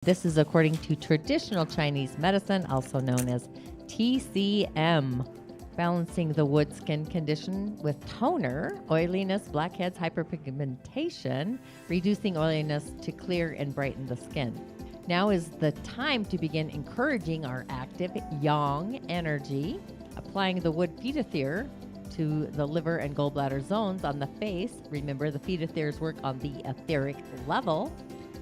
This is according to traditional Chinese medicine, also known as TCM. Balancing the wood skin condition with toner, oiliness, blackheads, hyperpigmentation, reducing oiliness to clear and brighten the skin. Now is the time to begin encouraging our active yang energy, applying the wood feetothere to the liver and gallbladder zones on the face. Remember, the feetotheres work on the etheric level.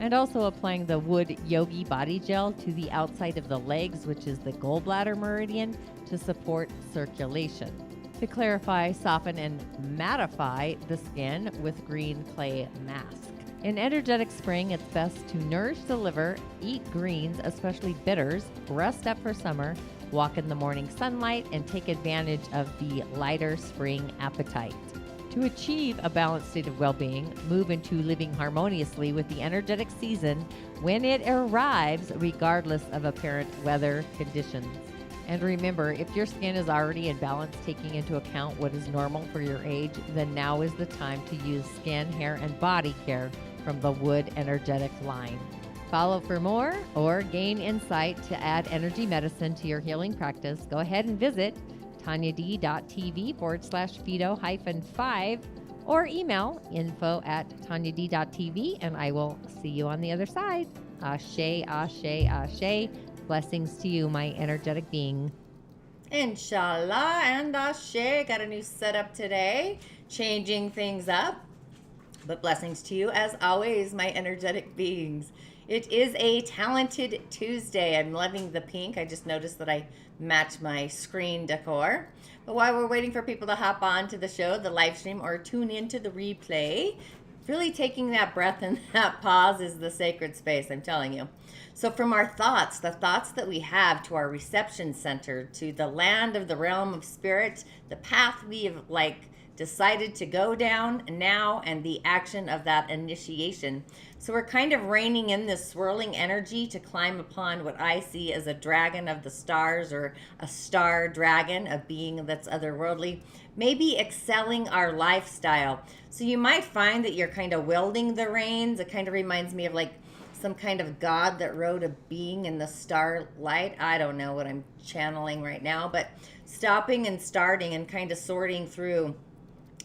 And also applying the wood yogi body gel to the outside of the legs, which is the gallbladder meridian, to support circulation. To clarify, soften, and mattify the skin with green clay mask. In energetic spring, it's best to nourish the liver, eat greens, especially bitters, rest up for summer, walk in the morning sunlight, and take advantage of the lighter spring appetite. To achieve a balanced state of well-being, move into living harmoniously with the energetic season when it arrives, regardless of apparent weather conditions. And remember, if your skin is already in balance, taking into account what is normal for your age, then now is the time to use skin, hair, and body care from the Wood Energetic line. Follow for more or gain insight to add energy medicine to your healing practice. Go ahead and visit tonyad.tv/Fido-5 or email info@tonyad.tv, and I will see you on the other side. Ashe, ashe, ashe. Blessings to you, my energetic being. Inshallah and ashe. Got a new setup today, changing things up. But blessings to you as always, my energetic beings. It is a talented Tuesday. I'm loving the pink. I just noticed that I match my screen decor. But while we're waiting for people to hop on to the show, the live stream, or tune into the replay, really taking that breath and that pause is the sacred space, I'm telling you. So from our thoughts, the thoughts that we have, to our reception center, to the land of the realm of spirit, the path we have decided to go down now, and the action of that initiation. So we're kind of reining in this swirling energy to climb upon what I see as a dragon of the stars, or a star dragon, a being that's otherworldly, maybe excelling our lifestyle. So you might find that you're kind of wielding the reins. It kind of reminds me of some kind of god that rode a being in the starlight. I don't know what I'm channeling right now, but stopping and starting and kind of sorting through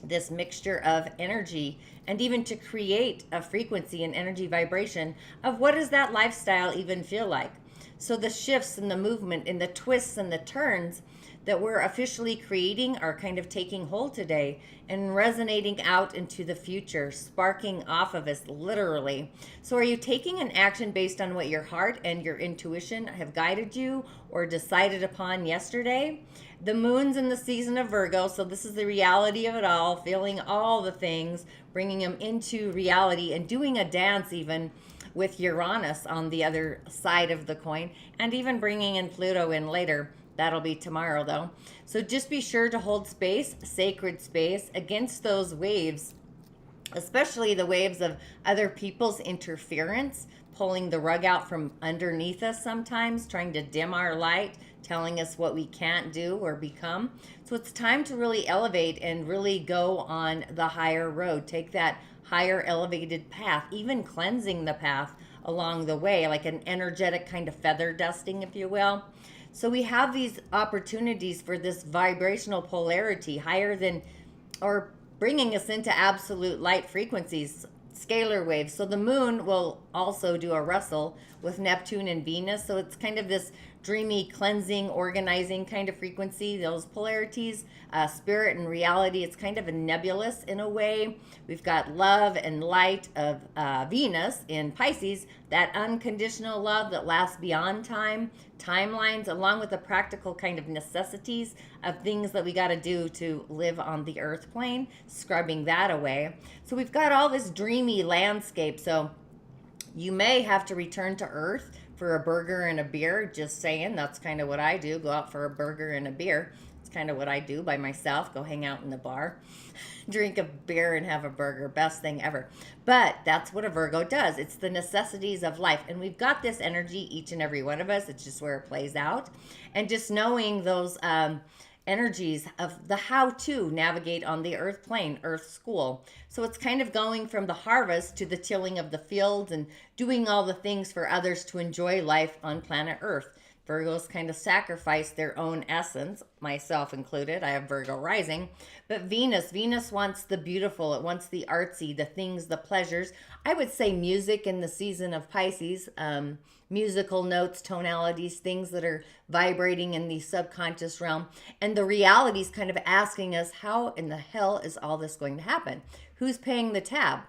this mixture of energy, and even to create a frequency and energy vibration of what does that lifestyle even feel like. So the shifts and the movement and the twists and the turns that we're officially creating are kind of taking hold today and resonating out into the future, sparking off of us literally. So are you taking an action based on what your heart and your intuition have guided you or decided upon yesterday? The moon's in the season of Virgo, so this is the reality of it all, feeling all the things, bringing them into reality, and doing a dance even with Uranus on the other side of the coin, and even bringing in Pluto in later. That'll be tomorrow though. So just be sure to hold space, sacred space, against those waves, especially the waves of other people's interference, pulling the rug out from underneath us sometimes, trying to dim our light, telling us what we can't do or become. So it's time to really elevate and really go on the higher road. Take that higher elevated path, even cleansing the path along the way, like an energetic kind of feather dusting, if you will. So we have these opportunities for this vibrational polarity higher than, or bringing us into absolute light frequencies, scalar waves. So the moon will also do a wrestle with Neptune and Venus. So it's kind of this dreamy, cleansing, organizing kind of frequency, those polarities, spirit and reality. It's kind of a nebulous in a way. We've got love and light of Venus in Pisces, that unconditional love that lasts beyond time, timelines, along with the practical kind of necessities of things that we got to do to live on the earth plane, scrubbing that away. So we've got all this dreamy landscape. So you may have to return to earth for a burger and a beer. Just saying, that's kind of what I do. Go out for a burger and a beer. It's kind of what I do by myself. Go hang out in the bar, drink a beer and have a burger. Best thing ever. But that's what a Virgo does. It's the necessities of life. And we've got this energy, each and every one of us. It's just where it plays out. And just knowing those energies of the how to navigate on the earth plane, earth school. So it's kind of going from the harvest to the tilling of the fields and doing all the things for others to enjoy life on planet earth. Virgos kind of sacrifice their own essence, myself included. I have Virgo rising. But Venus wants the beautiful. It wants the artsy, the things, the pleasures. I would say music in the season of Pisces, musical notes, tonalities, things that are vibrating in the subconscious realm. And the reality is kind of asking us, how in the hell is all this going to happen? Who's paying the tab?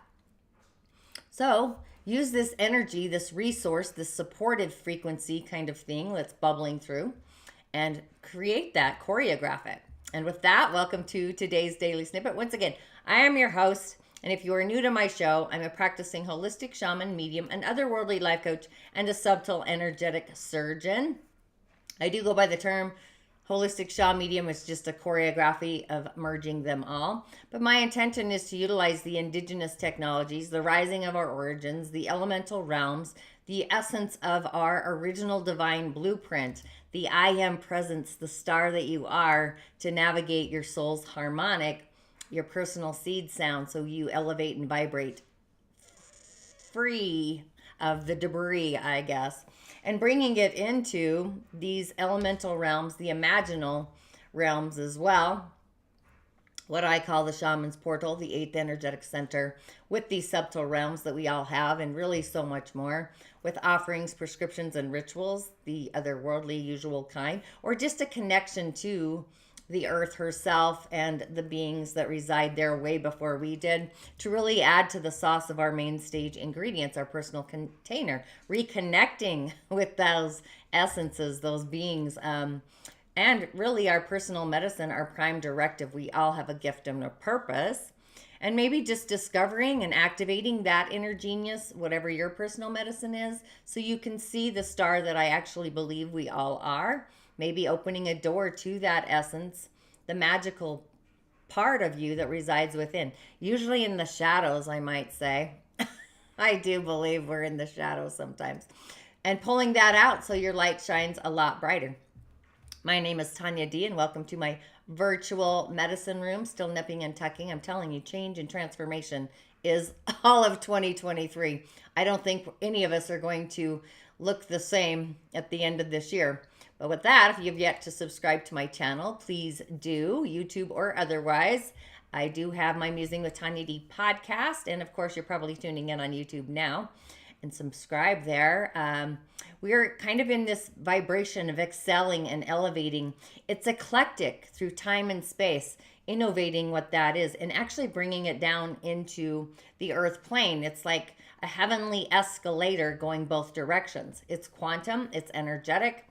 So use this energy, this resource, this supportive frequency kind of thing that's bubbling through, and create that, choreograph it. And with that, welcome to today's Daily Snippet. Once again, I am your host, and if you are new to my show, I'm a practicing holistic shaman, medium, and otherworldly life coach, and a subtle energetic surgeon. I do go by the term holistic shaman medium. Is just a choreography of merging them all. But my intention is to utilize the indigenous technologies, the rising of our origins, the elemental realms, the essence of our original divine blueprint, the I am presence, the star that you are, to navigate your soul's harmonic, your personal seed sound, so you elevate and vibrate free of the debris, I guess, and bringing it into these elemental realms, the imaginal realms as well, what I call the shaman's portal, the 8th energetic center, with these subtle realms that we all have, and really so much more, with offerings, prescriptions, and rituals, the otherworldly usual kind, or just a connection to the earth herself and the beings that reside there way before we did, to really add to the sauce of our main stage ingredients, our personal container, reconnecting with those essences, those beings, and really our personal medicine, our prime directive. We all have a gift and a purpose. And maybe just discovering and activating that inner genius, whatever your personal medicine is, so you can see the star that I actually believe we all are. Maybe opening a door to that essence, the magical part of you that resides within. Usually in the shadows, I might say. I do believe we're in the shadows sometimes. And pulling that out so your light shines a lot brighter. My name is Tonya D, and welcome to my virtual medicine room. Still nipping and tucking. I'm telling you, change and transformation is all of 2023. I don't think any of us are going to look the same at the end of this year. But with that, if you've yet to subscribe to my channel, please do, YouTube or otherwise. I do have my Musing with Tonya D podcast, and of course, you're probably tuning in on YouTube now, and subscribe there. We are kind of in this vibration of excelling and elevating. It's eclectic through time and space, innovating what that is, and actually bringing it down into the earth plane. It's like a heavenly escalator going both directions. It's quantum, it's energetic.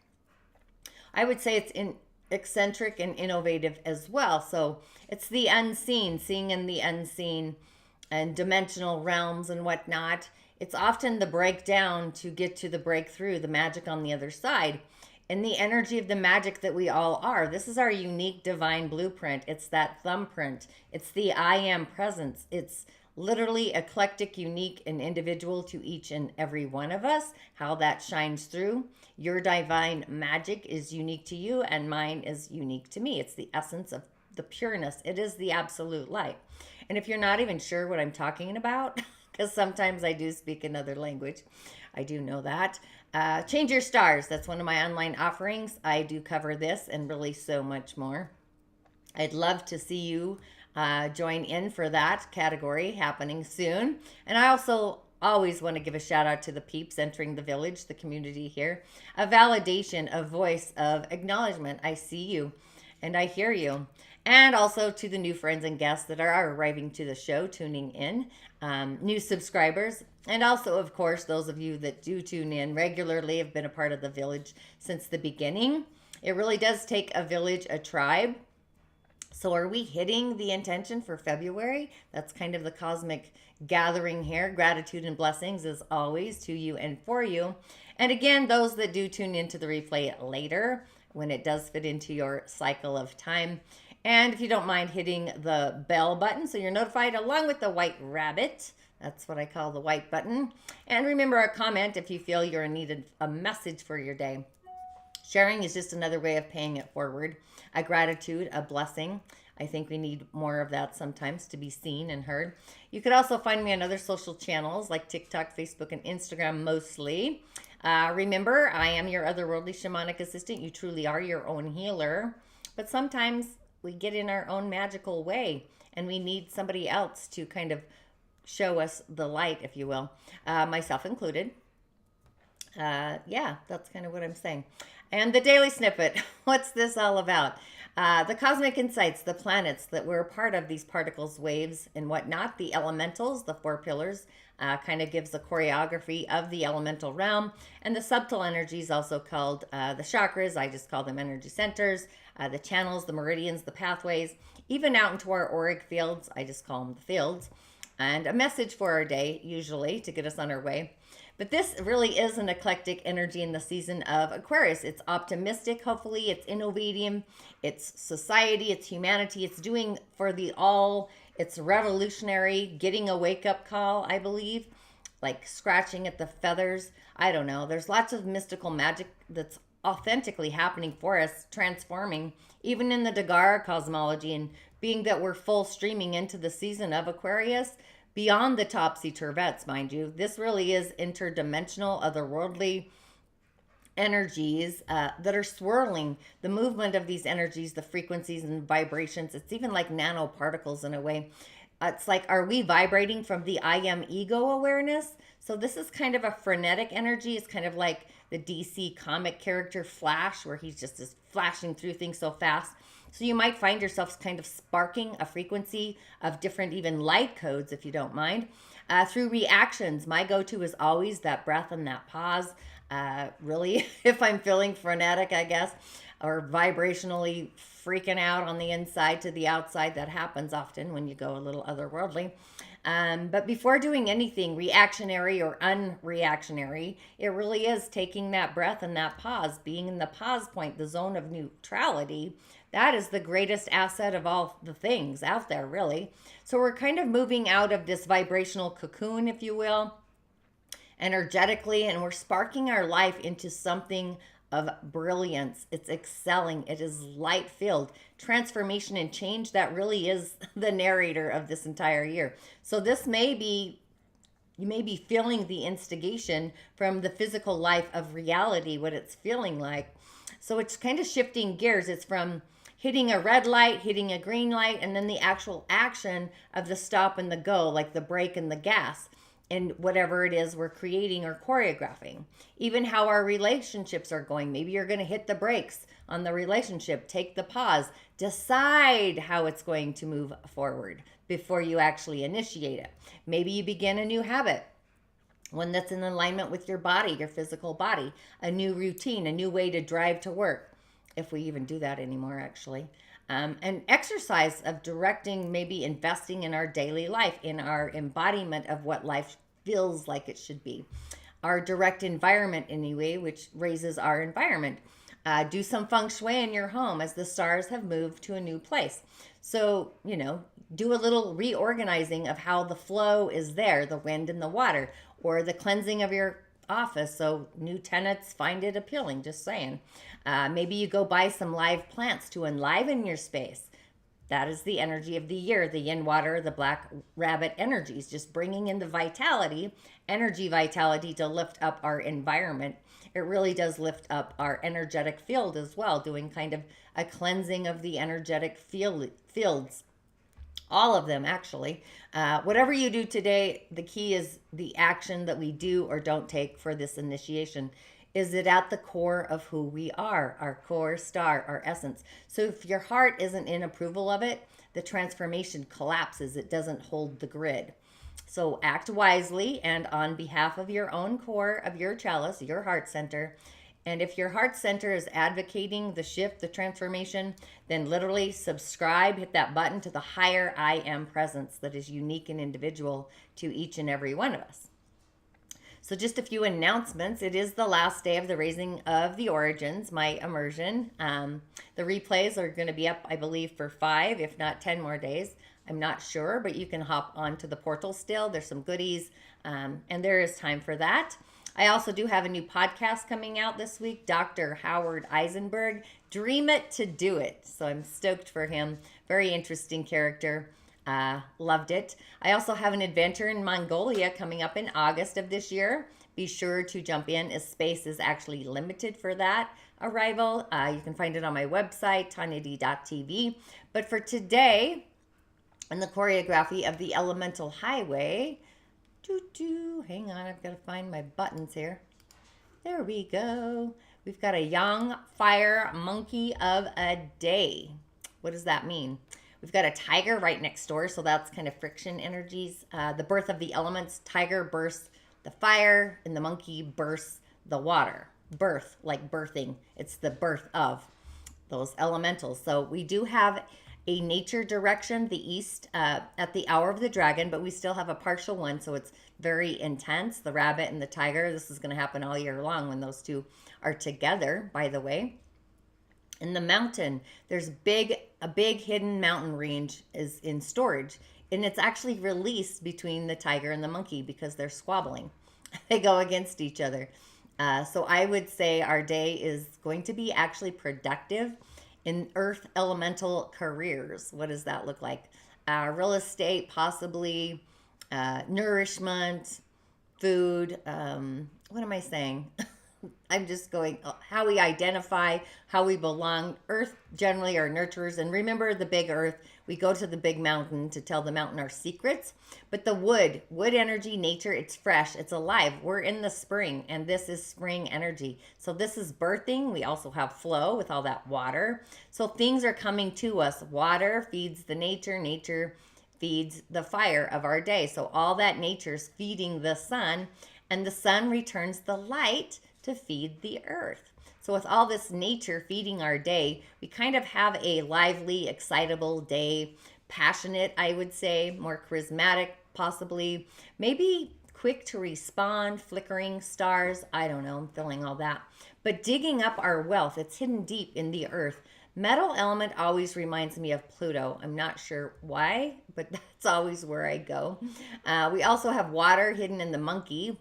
I would say it's eccentric and innovative as well. So it's the unseen, seeing in the unseen and dimensional realms and whatnot. It's often the breakdown to get to the breakthrough, the magic on the other side, and the energy of the magic that we all are. This is our unique divine blueprint. It's that thumbprint. It's the I am presence. It's literally eclectic, unique, and individual to each and every one of us, how that shines through. Your divine magic is unique to you, and mine is unique to me. It's the essence of the pureness. It is the absolute light. And if you're not even sure what I'm talking about, because sometimes I do speak another language, I do know that. Change your stars. That's one of my online offerings. I do cover this and really so much more. I'd love to see you join in for that category happening soon. And I also always want to give a shout out to the peeps entering the village, the community here. A validation, a voice of acknowledgement. I see you and I hear you. And also to the new friends and guests that are arriving to the show, tuning in, new subscribers. And also, of course, those of you that do tune in regularly, have been a part of the village since the beginning. It really does take a village, a tribe. So are we hitting the intention for February? That's kind of the cosmic gathering here. Gratitude and blessings as always to you and for you. And again, those that do tune into the replay later, when it does fit into your cycle of time. And if you don't mind hitting the bell button so you're notified, along with the white rabbit. That's what I call the white button. And remember a comment if you feel you're in need of a message for your day. Sharing is just another way of paying it forward. A gratitude, a blessing. I think we need more of that sometimes to be seen and heard. You could also find me on other social channels like TikTok, Facebook, and Instagram mostly. Remember, I am your otherworldly shamanic assistant. You truly are your own healer. But sometimes we get in our own magical way and we need somebody else to kind of show us the light, if you will, myself included. Yeah, that's kind of what I'm saying. And the daily snippet, what's this all about? The cosmic insights, the planets that we're a part of, these particles, waves, and whatnot, the elementals, the four pillars, kind of gives the choreography of the elemental realm. And the subtle energies, also called the chakras, I just call them energy centers, the channels, the meridians, the pathways, even out into our auric fields, I just call them the fields. And a message for our day, usually, to get us on our way. But this really is an eclectic energy in the season of Aquarius. It's optimistic, hopefully. It's innovating. It's society. It's humanity. It's doing for the all. It's revolutionary, getting a wake-up call, I believe, like scratching at the feathers. I don't know. There's lots of mystical magic that's authentically happening for us, transforming, even in the Dagara cosmology, and being that we're full streaming into the season of Aquarius, beyond the topsy-turvettes, mind you. This really is interdimensional, otherworldly energies that are swirling. The movement of these energies, the frequencies and vibrations, it's even like nanoparticles in a way. It's like, are we vibrating from the I am ego awareness? So this is kind of a frenetic energy. It's kind of like the DC comic character Flash, where he's just flashing through things so fast. So you might find yourself kind of sparking a frequency of different even light codes, if you don't mind. Through reactions, my go-to is always that breath and that pause. Really, if I'm feeling frenetic, I guess, or vibrationally freaking out on the inside to the outside, that happens often when you go a little otherworldly. But before doing anything reactionary or unreactionary, it really is taking that breath and that pause, being in the pause point, the zone of neutrality. That is the greatest asset of all the things out there, really. So we're kind of moving out of this vibrational cocoon, if you will, energetically, and we're sparking our life into something of brilliance. It's excelling. It is light filled. Transformation and change, that really is the narrator of this entire year. So this may be, you may be feeling the instigation from the physical life of reality, what it's feeling like. So it's kind of shifting gears. It's from hitting a red light, hitting a green light, and then the actual action of the stop and the go, like the brake and the gas, and whatever it is we're creating or choreographing. Even how our relationships are going. Maybe you're going to hit the brakes on the relationship, take the pause, decide how it's going to move forward before you actually initiate it. Maybe you begin a new habit, one that's in alignment with your body, your physical body, a new routine, a new way to drive to work, if we even do that anymore, actually. An exercise of directing, maybe investing in our daily life, in our embodiment of what life feels like it should be. Our direct environment, anyway, which raises our environment. Do some feng shui in your home as the stars have moved to a new place. So, you know, do a little reorganizing of how the flow is there, the wind and the water, or the cleansing of your office so new tenants find it appealing, just saying. Maybe you go buy some live plants to enliven your space. That is the energy of the year, the yin water, the black rabbit energies, just bringing in the vitality, energy vitality to lift up our environment. It really does lift up our energetic field as well, doing kind of a cleansing of the energetic fields. All of them, actually. Whatever you do today, the key is the action that we do or don't take for this initiation. Is it at the core of who we are, our core star, our essence? So if your heart isn't in approval of it, the transformation collapses. It doesn't hold the grid. So act wisely and on behalf of your own core of your chalice, your heart center. And if your heart center is advocating the shift, the transformation, then literally subscribe, hit that button to the higher I am presence that is unique and individual to each and every one of us. So just a few announcements. It is the last day of the Raising of the Origins, my immersion. The replays are going to be up, I believe, for 5, if not 10 more days. I'm not sure, but you can hop onto the portal still. There's some goodies, and there is time for that. I also do have a new podcast coming out this week, Dr. Howard Eisenberg, Dream It to Do It. So I'm stoked for him. Very interesting character. Loved it. I also have an adventure in Mongolia coming up in August of this year. Be sure to jump in as space is actually limited for that arrival. You can find it on my website, tonyad.tv. But for today, in the choreography of the Elemental Highway, hang on, I've got to find my buttons here. There we go. We've got a young fire monkey of a day. What does that mean? We've got a tiger right next door, so that's kind of friction energies. The birth of the elements, tiger bursts the fire, and the monkey bursts the water. Birth, like birthing. It's the birth of those elementals. So we do have a nature direction, the east, at the hour of the dragon, but we still have a partial one, so it's very intense. The rabbit and the tiger, this is going to happen all year long when those two are together, by the way. In the mountain, there's a big hidden mountain range is in storage, and it's actually released between the tiger and the monkey because they're squabbling. They go against each other. So I would say our day is going to be actually productive in earth elemental careers. What does that look like? Real estate, possibly, nourishment, food. What am I saying? I'm just going, how we identify, how we belong. Earth generally are nurturers. And remember the big earth, we go to the big mountain to tell the mountain our secrets. But the wood energy, nature, it's fresh, it's alive. We're in the spring, and this is spring energy. So this is birthing. We also have flow with all that water. So things are coming to us. Water feeds the nature, nature feeds the fire of our day. So all that nature's feeding the sun, and the sun returns the light to feed the earth. So with all this nature feeding our day, we kind of have a lively, excitable day, passionate, I would say, more charismatic, possibly, maybe quick to respond, flickering stars. I don't know, I'm feeling all that. But digging up our wealth, it's hidden deep in the earth. Metal element always reminds me of Pluto. I'm not sure why, but that's always where I go. We also have water hidden in the monkey,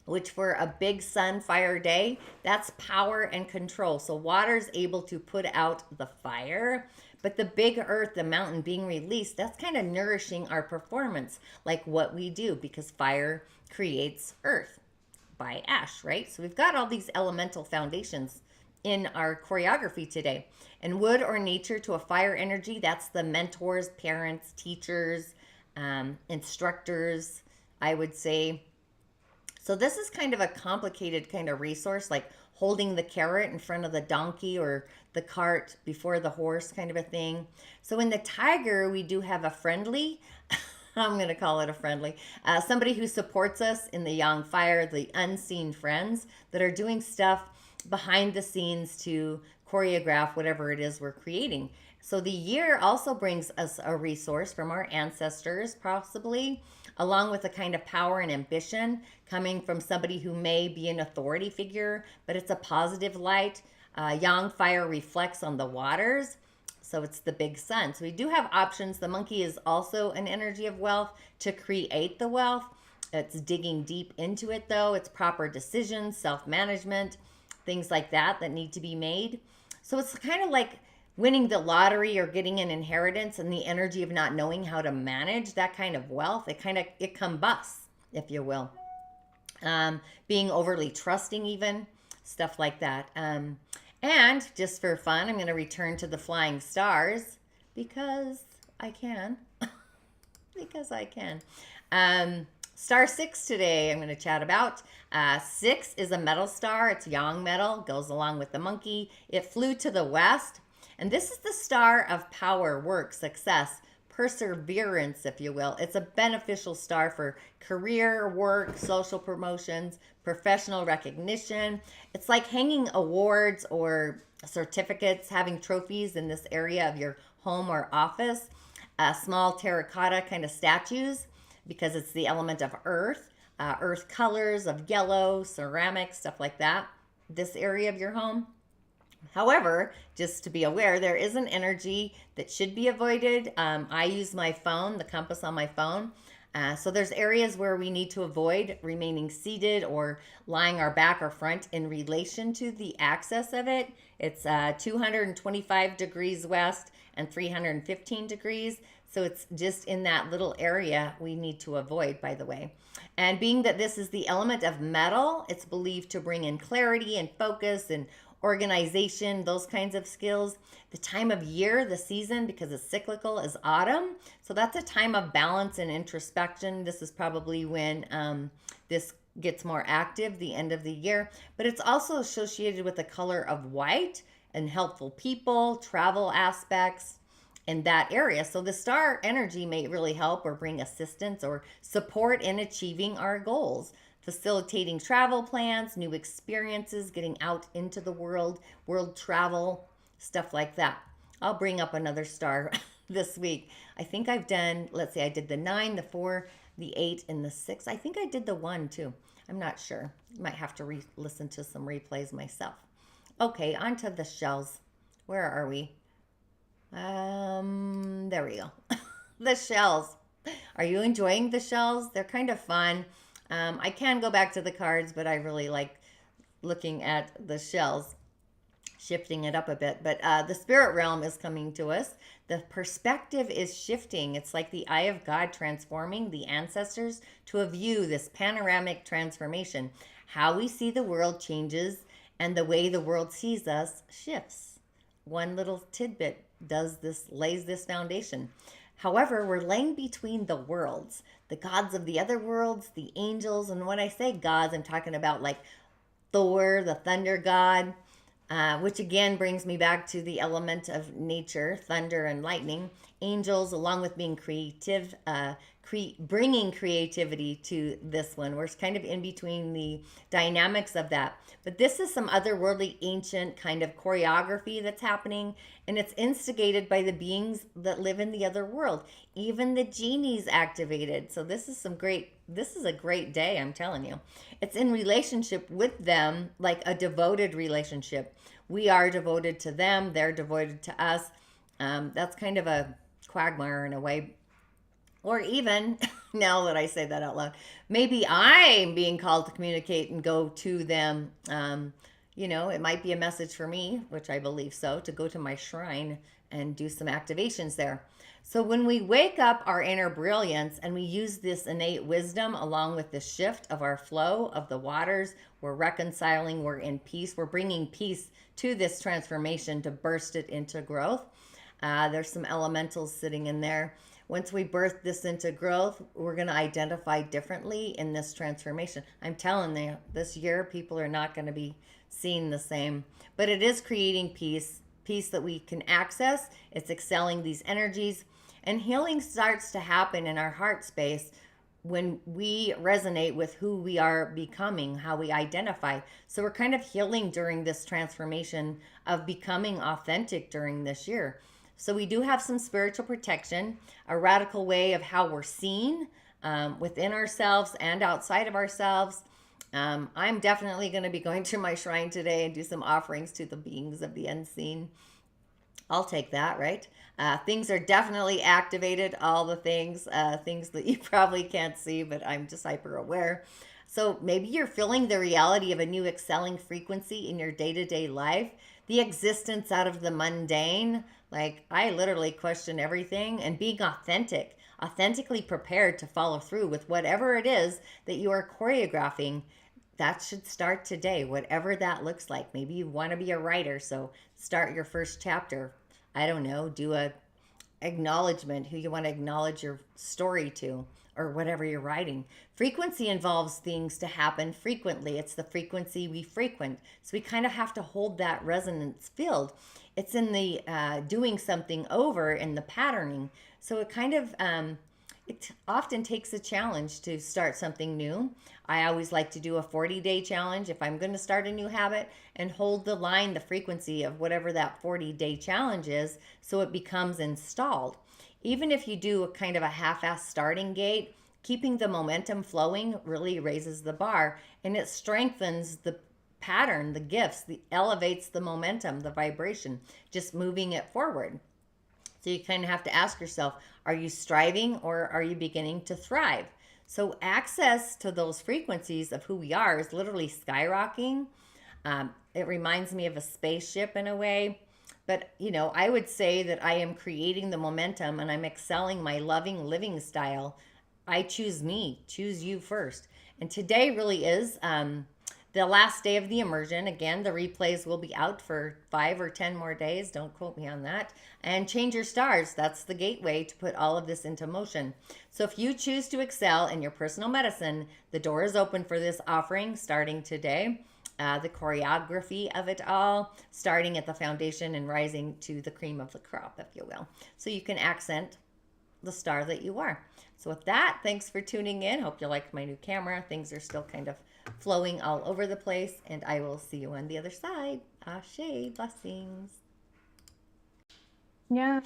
which for a big sun fire day, that's power and control. So water's able to put out the fire, but the big earth, the mountain being released, that's kind of nourishing our performance, like what we do, because fire creates earth by ash, right? So we've got all these elemental foundations in our choreography today. And wood or nature to a fire energy, that's the mentors, parents, teachers, instructors, I would say. So this is kind of a complicated kind of resource, like holding the carrot in front of the donkey or the cart before the horse kind of a thing. So in the tiger, we do have a friendly, I'm going to call it a friendly, somebody who supports us in the yang fire, the unseen friends that are doing stuff behind the scenes to choreograph whatever it is we're creating. So the year also brings us a resource from our ancestors, possibly, along with a kind of power and ambition coming from somebody who may be an authority figure, but it's a positive light. Yang fire reflects on the waters, so it's the big sun. So we do have options. The monkey is also an energy of wealth to create the wealth. It's digging deep into it, though. It's proper decisions, self-management, things like that need to be made. So it's kind of like winning the lottery or getting an inheritance, and the energy of not knowing how to manage that kind of wealth. It combusts, if you will. Being overly trusting, even stuff like that. And just for fun, I'm going to return to the flying stars because I can. Because I can. Star 6 today I'm going to chat about. 6 is a metal star. It's yang metal, goes along with the monkey. It flew to the west. And this is the star of power, work, success, perseverance, if you will. It's a beneficial star for career, work, social promotions, professional recognition. It's like hanging awards or certificates, having trophies in this area of your home or office. Small terracotta kind of statues, because it's the element of earth. Earth colors of yellow, ceramic, stuff like that. This area of your home. However, just to be aware, there is an energy that should be avoided. I use my phone, the compass on my phone. So there's areas where we need to avoid remaining seated or lying our back or front in relation to the axis of it. It's 225 degrees west and 315 degrees. So it's just in that little area we need to avoid, by the way. And being that this is the element of metal, it's believed to bring in clarity and focus and organization, those kinds of skills. The time of year, the season, because it's cyclical, is autumn. So that's a time of balance and introspection. This is probably when this gets more active, the end of the year. But it's also associated with the color of white and helpful people, travel aspects in that area. So the star energy may really help or bring assistance or support in achieving our goals, facilitating travel plans, new experiences, getting out into the world travel, stuff like that. I'll bring up another star this week. I think I've done, let's see, I did the 9, the 4, the 8, and the 6. I think I did the 1 too. I'm not sure. Might have to listen to some replays myself. Okay, on to the shells. Where are we? There we go. The shells. Are you enjoying the shells? They're kind of fun. I can go back to the cards, but I really like looking at the shells, shifting it up a bit. But the spirit realm is coming to us. The perspective is shifting. It's like the eye of God transforming the ancestors to a view, this panoramic transformation. How we see the world changes, and the way the world sees us shifts. One little tidbit lays this foundation. However, we're laying between the worlds, the gods of the other worlds, the angels. And when I say gods, I'm talking about like Thor, the thunder god, which again brings me back to the element of nature, thunder and lightning. Angels, along with being creative, bringing creativity to this one. We're kind of in between the dynamics of that. But this is some otherworldly, ancient kind of choreography that's happening, and it's instigated by the beings that live in the other world. Even the genie's activated. So this is a great day, I'm telling you. It's in relationship with them, like a devoted relationship. We are devoted to them, they're devoted to us. That's kind of a quagmire in a way. Or even, now that I say that out loud, maybe I'm being called to communicate and go to them. It might be a message for me, which I believe so, to go to my shrine and do some activations there. So when we wake up our inner brilliance and we use this innate wisdom along with the shift of our flow of the waters, we're reconciling, we're in peace, we're bringing peace to this transformation to burst it into growth. There's some elementals sitting in there. Once we birth this into growth, we're going to identify differently in this transformation. I'm telling you, this year people are not going to be seen the same, but it is creating peace that we can access. It's excelling these energies, and healing starts to happen in our heart space when we resonate with who we are becoming, how we identify. So we're kind of healing during this transformation of becoming authentic during this year. So we do have some spiritual protection, a radical way of how we're seen within ourselves and outside of ourselves. I'm definitely going to be going to my shrine today and do some offerings to the beings of the unseen. I'll take that, right? Things are definitely activated, all the things that you probably can't see, but I'm just hyper aware. So maybe you're feeling the reality of a new excelling frequency in your day-to-day life, the existence out of the mundane. Like, I literally question everything, and being authentically prepared to follow through with whatever it is that you are choreographing. That should start today, whatever that looks like. Maybe you want to be a writer, so start your first chapter. I don't know, do a acknowledgement, who you want to acknowledge your story to, or whatever you're writing. Frequency involves things to happen frequently. It's the frequency we frequent. So we kind of have to hold that resonance field. It's in the doing something over in the patterning. So it kind of, it often takes a challenge to start something new. I always like to do a 40-day challenge if I'm going to start a new habit, and hold the line, the frequency of whatever that 40-day challenge is, so it becomes installed. Even if you do a kind of a half-ass starting gate, keeping the momentum flowing really raises the bar, and it strengthens the pattern, the gifts, elevates the momentum, the vibration, just moving it forward. So you kind of have to ask yourself, are you striving or are you beginning to thrive? So access to those frequencies of who we are is literally skyrocketing. It reminds me of a spaceship in a way. But, I would say that I am creating the momentum and I'm excelling my loving living style. I choose me, choose you first. And today really is the last day of the immersion. Again, the replays will be out for 5 or 10 more days. Don't quote me on that. And change your stars. That's the gateway to put all of this into motion. So if you choose to excel in your personal medicine, the door is open for this offering starting today. The choreography of it all, starting at the foundation and rising to the cream of the crop, if you will. So you can accent the star that you are. So with that, thanks for tuning in. Hope you liked my new camera. Things are still kind of flowing all over the place, and I will see you on the other side. Ashe, blessings. Yeah.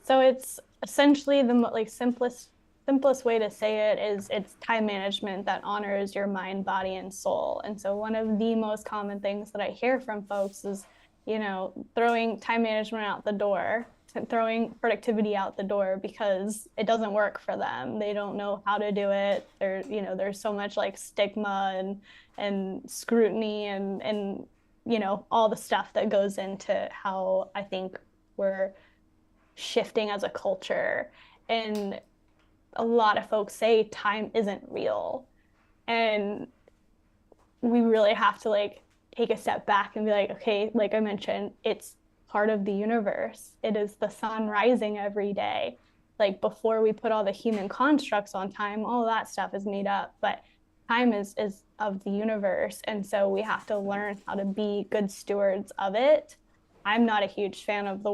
So it's essentially the simplest way to say it is it's time management that honors your mind, body, and soul. And so one of the most common things that I hear from folks is, throwing time management out the door, throwing productivity out the door because it doesn't work for them. They don't know how to do it. There's so much like stigma and scrutiny and all the stuff that goes into how I think we're shifting as a culture. And a lot of folks say time isn't real. And we really have to take a step back and be like, okay, like I mentioned, it's part of the universe. It is the sun rising every day. Like before we put all the human constructs on time, all that stuff is made up, but time is of the universe. And so we have to learn how to be good stewards of it. I'm not a huge fan of the